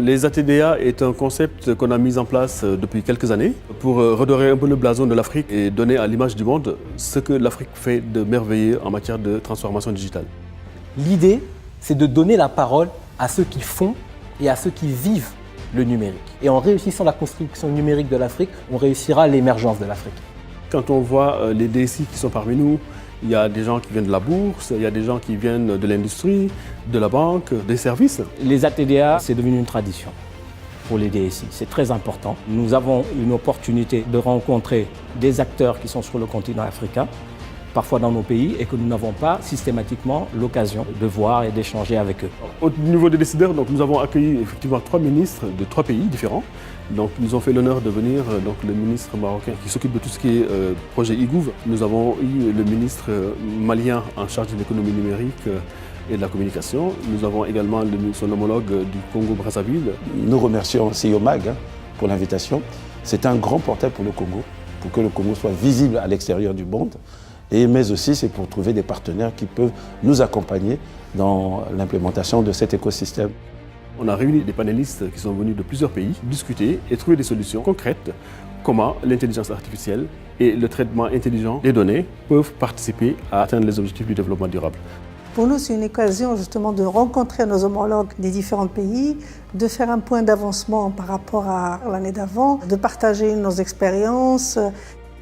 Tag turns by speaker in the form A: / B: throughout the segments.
A: Les ATDA est un concept qu'on a mis en place depuis quelques années pour redorer un peu le blason de l'Afrique et donner à l'image du monde ce que l'Afrique fait de merveilleux en matière de transformation digitale.
B: L'idée, c'est de donner la parole à ceux qui font et à ceux qui vivent le numérique. Et en réussissant la construction numérique de l'Afrique, on réussira l'émergence de l'Afrique.
A: Quand on voit les DSI qui sont parmi nous, il y a des gens qui viennent de la bourse, il y a des gens qui viennent de l'industrie, de la banque, des services.
B: Les ATDA, c'est devenu une tradition pour les DSI. C'est très important. Nous avons une opportunité de rencontrer des acteurs qui sont sur le continent africain, parfois dans nos pays, et que nous n'avons pas systématiquement l'occasion de voir et d'échanger avec eux.
A: Au niveau des décideurs, donc, nous avons accueilli effectivement 3 ministres de 3 pays différents. Donc, nous avons fait l'honneur de venir, donc, le ministre marocain qui s'occupe de tout ce qui est projet IGOUV. Nous avons eu le ministre malien en charge de l'économie numérique et de la communication. Nous avons également son homologue du Congo-Brazzaville.
C: Nous remercions CIOMAG pour l'invitation. C'est un grand portail pour le Congo, pour que le Congo soit visible à l'extérieur du monde. Mais aussi, c'est pour trouver des partenaires qui peuvent nous accompagner dans l'implémentation de cet écosystème.
A: On a réuni des panélistes qui sont venus de plusieurs pays, discuter et trouver des solutions concrètes. Comment l'intelligence artificielle et le traitement intelligent des données peuvent participer à atteindre les objectifs du développement durable.
D: Pour nous, c'est une occasion justement de rencontrer nos homologues des différents pays, de faire un point d'avancement par rapport à l'année d'avant, de partager nos expériences.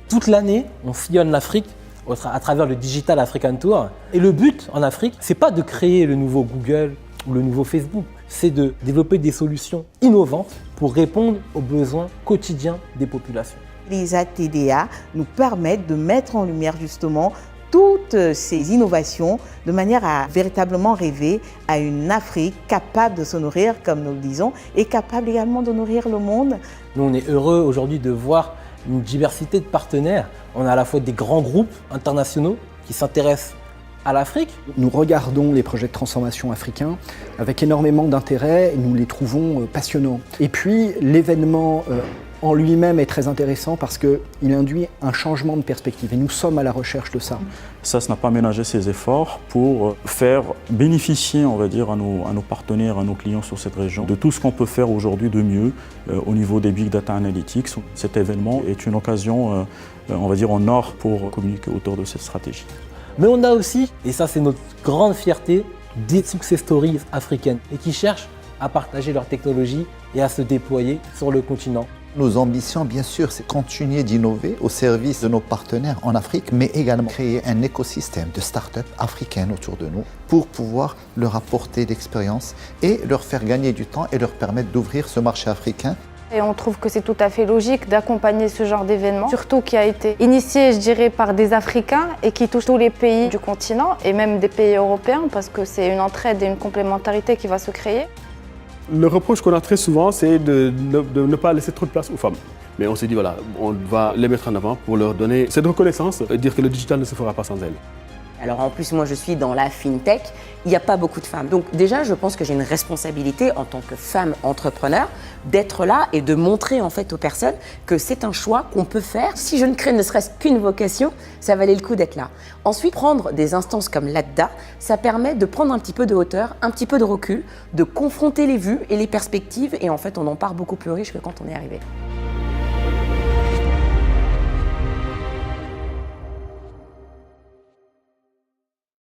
B: Toute l'année, on sillonne l'Afrique à travers le Digital African Tour. Et le but en Afrique, c'est pas de créer le nouveau Google ou le nouveau Facebook, c'est de développer des solutions innovantes pour répondre aux besoins quotidiens des populations.
E: Les ATDA nous permettent de mettre en lumière justement toutes ces innovations de manière à véritablement rêver à une Afrique capable de se nourrir, comme nous le disons, et capable également de nourrir le monde.
B: Nous, on est heureux aujourd'hui de voir une diversité de partenaires. On a à la fois des grands groupes internationaux qui s'intéressent à l'Afrique.
F: Nous regardons les projets de transformation africains avec énormément d'intérêt et nous les trouvons passionnants. Et puis l'événement en lui-même est très intéressant parce qu'il induit un changement de perspective et nous sommes à la recherche de ça.
G: SAS n'a pas ménagé ses efforts pour faire bénéficier, on va dire, à nos partenaires, à nos clients sur cette région, de tout ce qu'on peut faire aujourd'hui de mieux au niveau des Big Data Analytics. Cet événement est une occasion, on va dire, en or pour communiquer autour de cette stratégie.
B: Mais on a aussi, et ça c'est notre grande fierté, des success stories africaines et qui cherchent à partager leur technologie et à se déployer sur le continent.
H: Nos ambitions, bien sûr, c'est continuer d'innover au service de nos partenaires en Afrique, mais également créer un écosystème de start-up africaines autour de nous pour pouvoir leur apporter l'expérience et leur faire gagner du temps et leur permettre d'ouvrir ce marché africain.
I: Et on trouve que c'est tout à fait logique d'accompagner ce genre d'événement, surtout qui a été initié, je dirais, par des Africains et qui touche tous les pays du continent et même des pays européens parce que c'est une entraide et une complémentarité qui va se créer.
A: Le reproche qu'on a très souvent, c'est de ne pas laisser trop de place aux femmes. Mais on s'est dit, voilà, on va les mettre en avant pour leur donner cette reconnaissance et dire que le digital ne se fera pas sans elles.
J: Alors en plus, moi je suis dans la FinTech, il n'y a pas beaucoup de femmes. Donc déjà, je pense que j'ai une responsabilité en tant que femme entrepreneur d'être là et de montrer en fait aux personnes que c'est un choix qu'on peut faire. Si je ne crée ne serait-ce qu'une vocation, ça valait le coup d'être là. Ensuite, prendre des instances comme l'ATDA, ça permet de prendre un petit peu de hauteur, un petit peu de recul, de confronter les vues et les perspectives et en fait on en part beaucoup plus riche que quand on est arrivé.